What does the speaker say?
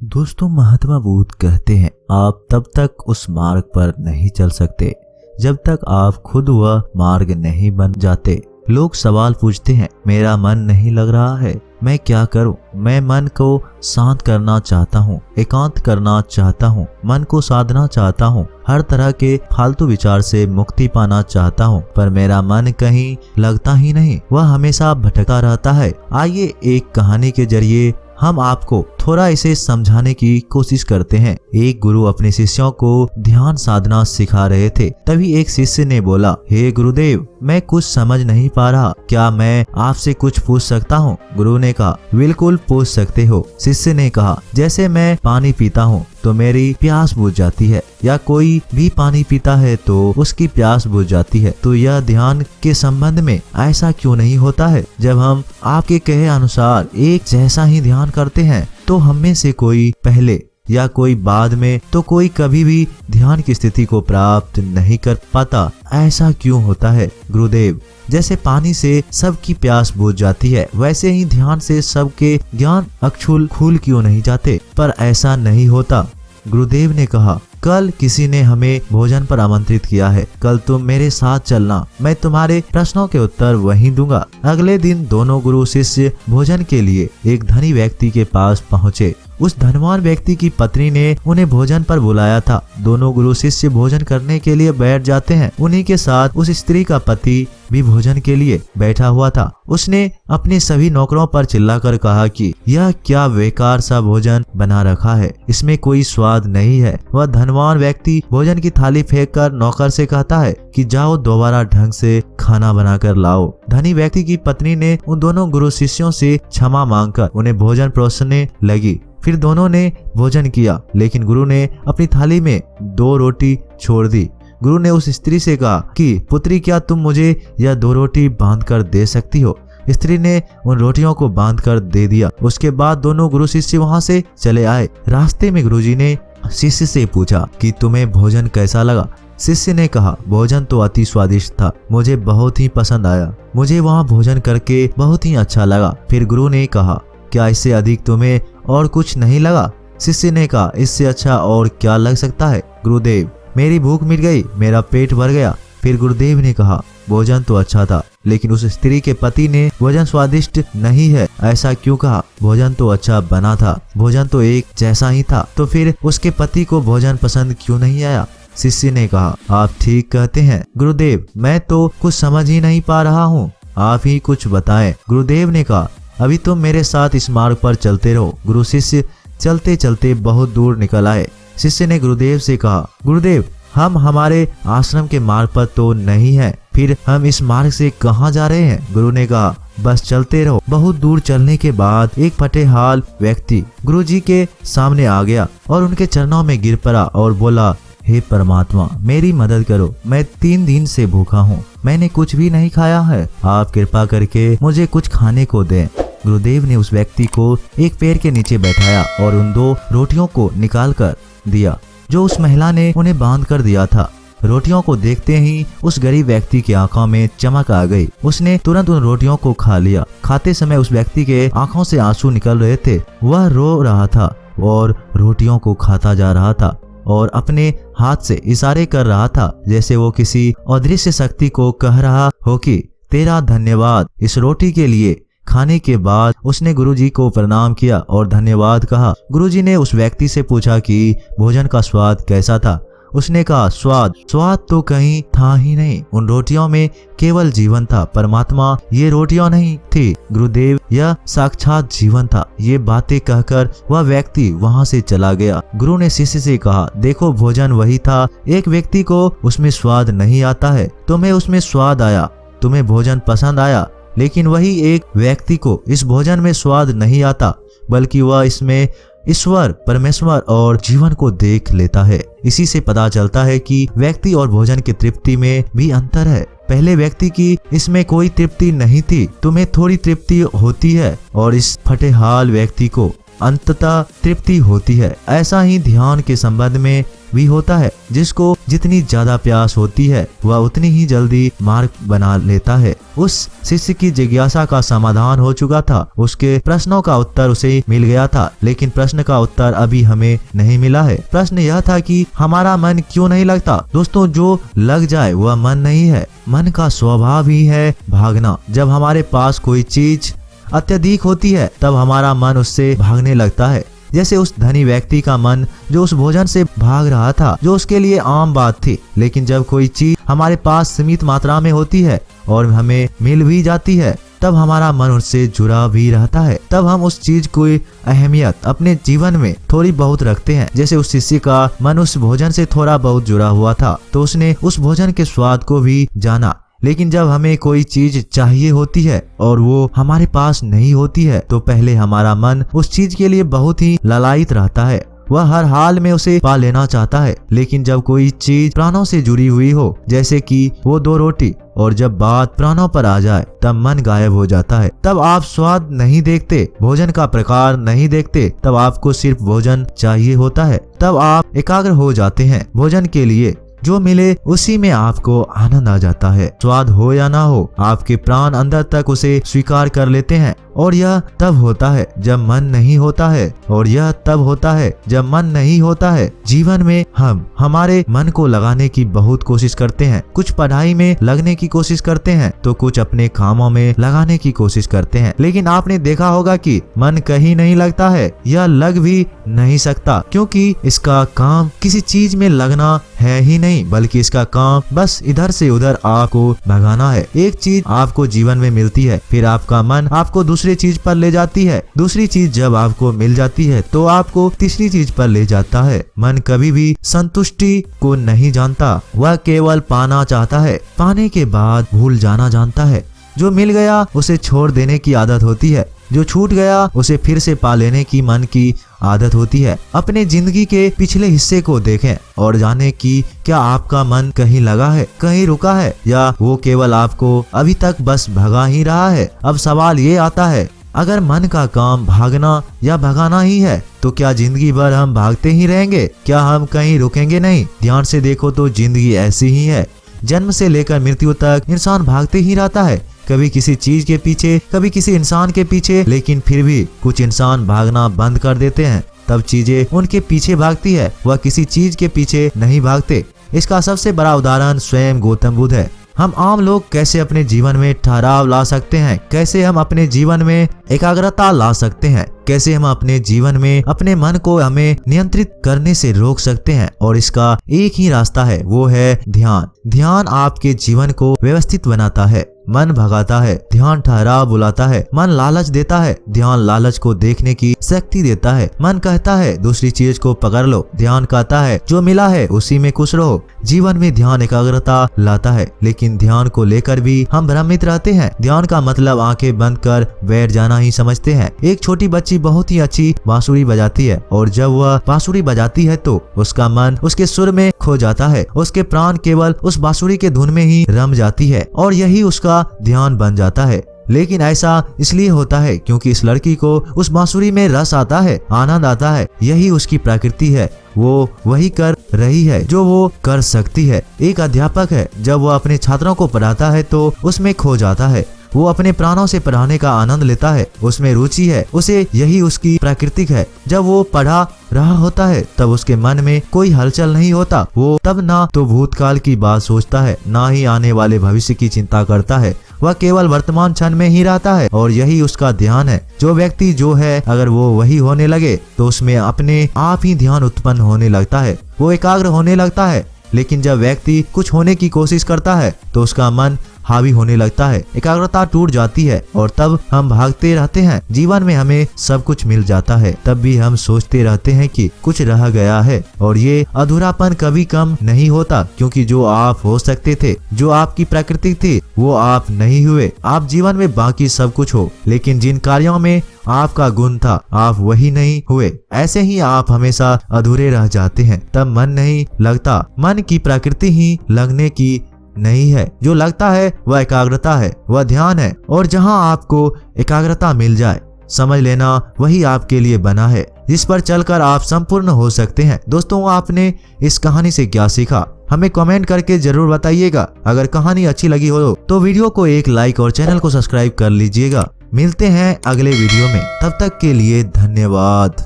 दोस्तों, महात्मा बुद्ध कहते हैं आप तब तक उस मार्ग पर नहीं चल सकते जब तक आप खुद वह मार्ग नहीं बन जाते। लोग सवाल पूछते हैं, मेरा मन नहीं लग रहा है, मैं क्या करूं? मैं मन को शांत करना चाहता हूं, एकांत करना चाहता हूं, मन को साधना चाहता हूं, हर तरह के फालतू विचार से मुक्ति पाना चाहता हूं, पर मेरा मन कहीं लगता ही नहीं, वह हमेशा भटका रहता है। आइए एक कहानी के जरिए हम आपको थोड़ा इसे समझाने की कोशिश करते हैं। एक गुरु अपने शिष्यों को ध्यान साधना सिखा रहे थे। तभी एक शिष्य ने बोला, हे गुरुदेव, मैं कुछ समझ नहीं पा रहा, क्या मैं आपसे कुछ पूछ सकता हूँ? गुरु ने कहा, बिल्कुल पूछ सकते हो। शिष्य ने कहा, जैसे मैं पानी पीता हूँ तो मेरी प्यास बुझ जाती है, या कोई भी पानी पीता है तो उसकी प्यास बुझ जाती है, तो यह ध्यान के संबंध में ऐसा क्यों नहीं होता है? जब हम आपके कहे अनुसार एक जैसा ही ध्यान करते हैं तो हम में से कोई पहले या कोई बाद में तो कोई कभी भी ध्यान की स्थिति को प्राप्त नहीं कर पाता। ऐसा क्यों होता है? गुरुदेव, जैसे पानी से सबकी प्यास बुझ जाती है, वैसे ही ध्यान से सबके ज्ञान अक्षुल खुल क्यों नहीं जाते? पर ऐसा नहीं होता। गुरुदेव ने कहा, कल किसी ने हमें भोजन पर आमंत्रित किया है, कल तुम मेरे साथ चलना, मैं तुम्हारे प्रश्नों के उत्तर वहीं दूंगा। अगले दिन दोनों गुरु शिष्य भोजन के लिए एक धनी व्यक्ति के पास पहुँचे। उस धनवान व्यक्ति की पत्नी ने उन्हें भोजन पर बुलाया था। दोनों गुरु शिष्य भोजन करने के लिए बैठ जाते हैं। उन्हीं के साथ उस स्त्री का पति भी भोजन के लिए बैठा हुआ था। उसने अपने सभी नौकरों पर चिल्लाकर कहा कि यह क्या बेकार सा भोजन बना रखा है, इसमें कोई स्वाद नहीं है। वह धनवान व्यक्ति भोजन की थाली फेंककर नौकर से कहता है कि जाओ दोबारा ढंग से खाना बनाकर लाओ। धनी व्यक्ति की पत्नी ने उन दोनों गुरु शिष्यों से क्षमा मांगकर उन्हें भोजन परोसने लगी। फिर दोनों ने भोजन किया, लेकिन गुरु ने अपनी थाली में 2 रोटी छोड़ दी। गुरु ने उस स्त्री से कहा कि पुत्री, क्या तुम मुझे यह 2 रोटी बांध कर दे सकती हो? स्त्री ने उन रोटियों को बांध कर दे दिया। उसके बाद दोनों गुरु शिष्य वहां से चले आए। रास्ते में गुरुजी ने शिष्य से पूछा कि तुम्हें भोजन कैसा लगा? शिष्य ने कहा, भोजन तो अति स्वादिष्ट था, मुझे बहुत ही पसंद आया, मुझे वहाँ भोजन करके बहुत ही अच्छा लगा। फिर गुरु ने कहा, क्या इससे अधिक तुम्हें और कुछ नहीं लगा? शिष्य ने कहा, इससे अच्छा और क्या लग सकता है? गुरुदेव, मेरी भूख मिट गई, मेरा पेट भर गया। फिर गुरुदेव ने कहा, भोजन तो अच्छा था, लेकिन उस स्त्री के पति ने भोजन स्वादिष्ट नहीं है ऐसा क्यों कहा? भोजन तो अच्छा बना था, भोजन तो एक जैसा ही था, तो फिर उसके पति को भोजन पसंद क्यों नहीं आया? शिष्य ने कहा, आप ठीक कहते हैं गुरुदेव, मैं तो कुछ समझ ही नहीं पा रहा हूँ, आप ही कुछ बताएं। गुरुदेव ने कहा, अभी तुम मेरे साथ इस मार्ग पर चलते रहो। गुरु शिष्य चलते चलते बहुत दूर निकल आए। शिष्य ने गुरुदेव से कहा, गुरुदेव, हम हमारे आश्रम के मार्ग पर तो नहीं हैं, फिर हम इस मार्ग से कहाँ जा रहे हैं? गुरु ने कहा, बस चलते रहो। बहुत दूर चलने के बाद एक फटेहाल व्यक्ति गुरुजी के सामने आ गया और उनके चरणों में गिर पड़ा और बोला, हे परमात्मा, मेरी मदद करो, मैं 3 दिन से भूखा हूँ, मैंने कुछ भी नहीं खाया है, आप कृपा करके मुझे कुछ खाने को दें। गुरुदेव ने उस व्यक्ति को एक पेड़ के नीचे बैठाया और उन 2 रोटियों को निकाल कर दिया जो उस महिला ने उन्हें बांध कर दिया था। रोटियों को देखते ही उस गरीब व्यक्ति की आंखों में चमक आ गई। उसने तुरंत उन रोटियों को खा लिया। खाते समय उस व्यक्ति के आंखों से आंसू निकल रहे थे। वह रो रहा था और रोटियों को खाता जा रहा था और अपने हाथ से इशारे कर रहा था, जैसे वो किसी अदृश्य शक्ति को कह रहा हो कि तेरा धन्यवाद इस रोटी के लिए। खाने के बाद उसने गुरुजी को प्रणाम किया और धन्यवाद कहा। गुरुजी ने उस व्यक्ति से पूछा कि भोजन का स्वाद कैसा था? उसने कहा, स्वाद तो कहीं था ही नहीं, उन रोटियों में केवल जीवन था। परमात्मा ये रोटियां नहीं थी गुरुदेव, यह साक्षात जीवन था। ये बातें कहकर वह व्यक्ति वहां से चला गया। गुरु ने शिष्य से कहा, देखो, भोजन वही था, एक व्यक्ति को उसमें स्वाद नहीं आता है, तुम्हें उसमें स्वाद आया, तुम्हें भोजन पसंद आया, लेकिन वही एक व्यक्ति को इस भोजन में स्वाद नहीं आता, बल्कि वह इसमें ईश्वर, परमेश्वर और जीवन को देख लेता है। इसी से पता चलता है कि व्यक्ति और भोजन की तृप्ति में भी अंतर है। पहले व्यक्ति की इसमें कोई तृप्ति नहीं थी, तुम्हें थोड़ी तृप्ति होती है और इस फटेहाल व्यक्ति को अंततः तृप्ति होती है। ऐसा ही ध्यान के संबंध में भी होता है। जिसको जितनी ज्यादा प्यास होती है वह उतनी ही जल्दी मार्ग बना लेता है। उस शिष्य की जिज्ञासा का समाधान हो चुका था, उसके प्रश्नों का उत्तर उसे मिल गया था, लेकिन प्रश्न का उत्तर अभी हमें नहीं मिला है। प्रश्न यह था कि हमारा मन क्यों नहीं लगता। दोस्तों, जो लग जाए वह मन नहीं है, मन का स्वभाव ही है भागना। जब हमारे पास कोई चीज अत्यधिक होती है तब हमारा मन उससे भागने लगता है। जैसे उस धनी व्यक्ति का मन जो उस भोजन से भाग रहा था, जो उसके लिए आम बात थी। लेकिन जब कोई चीज हमारे पास सीमित मात्रा में होती है और हमें मिल भी जाती है तब हमारा मन उससे जुड़ा भी रहता है। तब हम उस चीज की अहमियत अपने जीवन में थोड़ी बहुत रखते हैं। जैसे उस शिष्य का मन उस भोजन से थोड़ा बहुत जुड़ा हुआ था तो उसने उस भोजन के स्वाद को भी जाना। लेकिन जब हमें कोई चीज चाहिए होती है और वो हमारे पास नहीं होती है तो पहले हमारा मन उस चीज के लिए बहुत ही ललायित रहता है, वह हर हाल में उसे पा लेना चाहता है। लेकिन जब कोई चीज प्राणों से जुड़ी हुई हो, जैसे कि वो 2 रोटी, और जब बात प्राणों पर आ जाए तब मन गायब हो जाता है। तब आप स्वाद नहीं देखते, भोजन का प्रकार नहीं देखते, तब आपको सिर्फ भोजन चाहिए होता है। तब आप एकाग्र हो जाते हैं भोजन के लिए, जो मिले उसी में आपको आनंद आ जाता है। स्वाद हो या ना हो, आपके प्राण अंदर तक उसे स्वीकार कर लेते हैं। और यह तब होता है जब मन नहीं होता है, और यह तब होता है जब मन नहीं होता है। जीवन में हम हमारे मन को लगाने की बहुत कोशिश करते हैं। कुछ पढ़ाई में लगने की कोशिश करते हैं तो कुछ अपने कामों में लगाने की कोशिश करते हैं। लेकिन आपने देखा होगा कि मन कहीं नहीं लगता है, यह लग भी नहीं सकता, क्योंकि इसका काम किसी चीज में लगना है ही नहीं, बल्कि इसका काम बस इधर से उधर आपको भगाना है। एक चीज आपको जीवन में मिलती है, फिर आपका मन आपको दूसरी चीज पर ले जाती है। दूसरी चीज जब आपको मिल जाती है तो आपको तीसरी चीज पर ले जाता है। मन कभी भी संतुष्टि को नहीं जानता, वह केवल पाना चाहता है, पाने के बाद भूल जाना जानता है। जो मिल गया उसे छोड़ देने की आदत होती है, जो छूट गया उसे फिर से पा लेने की मन की आदत होती है। अपने जिंदगी के पिछले हिस्से को देखें और जानें कि क्या आपका मन कहीं लगा है, कहीं रुका है, या वो केवल आपको अभी तक बस भगा ही रहा है। अब सवाल ये आता है, अगर मन का काम भागना या भगाना ही है तो क्या जिंदगी भर हम भागते ही रहेंगे? क्या हम कहीं रुकेंगे नहीं? ध्यान से देखो तो जिंदगी ऐसी ही है। जन्म से लेकर मृत्यु तक इंसान भागते ही रहता है, कभी किसी चीज के पीछे, कभी किसी इंसान के पीछे। लेकिन फिर भी कुछ इंसान भागना बंद कर देते हैं, तब चीजें उनके पीछे भागती है, वह किसी चीज के पीछे नहीं भागते। इसका सबसे बड़ा उदाहरण स्वयं गौतम बुद्ध है। हम आम लोग कैसे अपने जीवन में ठहराव ला सकते हैं, कैसे हम अपने जीवन में एकाग्रता ला सकते हैं, कैसे हम अपने जीवन में अपने मन को हमें नियंत्रित करने से रोक सकते हैं। और इसका एक ही रास्ता है, वो है ध्यान। ध्यान आपके जीवन को व्यवस्थित बनाता है, मन भगाता है, ध्यान ठहराव बुलाता है, मन लालच देता है, ध्यान लालच को देखने की शक्ति देता है। मन कहता है दूसरी चीज को पकड़ लो, ध्यान कहता है जो मिला है उसी में खुश रहो। जीवन में ध्यान एकाग्रता लाता है, लेकिन ध्यान को लेकर भी हम भ्रमित रहते हैं। ध्यान का मतलब आंखें बंद कर बैठ जाना ही समझते हैं। एक छोटी बच्ची बहुत ही अच्छी बांसुरी बजाती है, और जब वह बांसुरी बजाती है तो उसका मन उसके सुर में खो जाता है, उसके प्राण केवल उस बांसुरी के धुन में ही रम जाती है, और यही उसका ध्यान बन जाता है। लेकिन ऐसा इसलिए होता है क्योंकि इस लड़की को उस बांसुरी में रस आता है, आनंद आता है। यही उसकी प्रकृति है, वो वही कर रही है जो वो कर सकती है। एक अध्यापक है, जब वो अपने छात्रों को पढ़ाता है तो उसमें खो जाता है, वो अपने प्राणों से पढ़ाने का आनंद लेता है, उसमें रुचि है, उसे यही उसकी प्राकृतिक है। जब वो पढ़ा रहा होता है तब उसके मन में कोई हलचल नहीं होता, वो तब ना तो भूतकाल की बात सोचता है, ना ही आने वाले भविष्य की चिंता करता है, वह केवल वर्तमान क्षण में ही रहता है, और यही उसका ध्यान है। जो व्यक्ति जो है अगर वो वही होने लगे तो उसमें अपने आप ही ध्यान उत्पन्न होने लगता है, वो एकाग्र होने लगता है। लेकिन जब व्यक्ति कुछ होने की कोशिश करता है तो उसका मन हावी होने लगता है, एकाग्रता टूट जाती है, और तब हम भागते रहते हैं। जीवन में हमें सब कुछ मिल जाता है, तब भी हम सोचते रहते हैं कि कुछ रह गया है, और ये अधूरापन कभी कम नहीं होता, क्योंकि जो आप हो सकते थे, जो आपकी प्रकृति थी, वो आप नहीं हुए। आप जीवन में बाकी सब कुछ हो, लेकिन जिन कार्यों में आपका गुण था आप वही नहीं हुए। ऐसे ही आप हमेशा अधूरे रह जाते हैं, तब मन नहीं लगता। मन की प्रकृति ही लगने की नहीं है, जो लगता है वह एकाग्रता है, वह ध्यान है। और जहां आपको एकाग्रता मिल जाए समझ लेना वही आपके लिए बना है जिस पर चलकर आप संपूर्ण हो सकते हैं। दोस्तों, आपने इस कहानी से क्या सीखा हमें कमेंट करके जरूर बताइएगा। अगर कहानी अच्छी लगी हो तो वीडियो को एक लाइक और चैनल को सब्सक्राइब कर लीजिएगा। मिलते हैं अगले वीडियो में, तब तक के लिए धन्यवाद।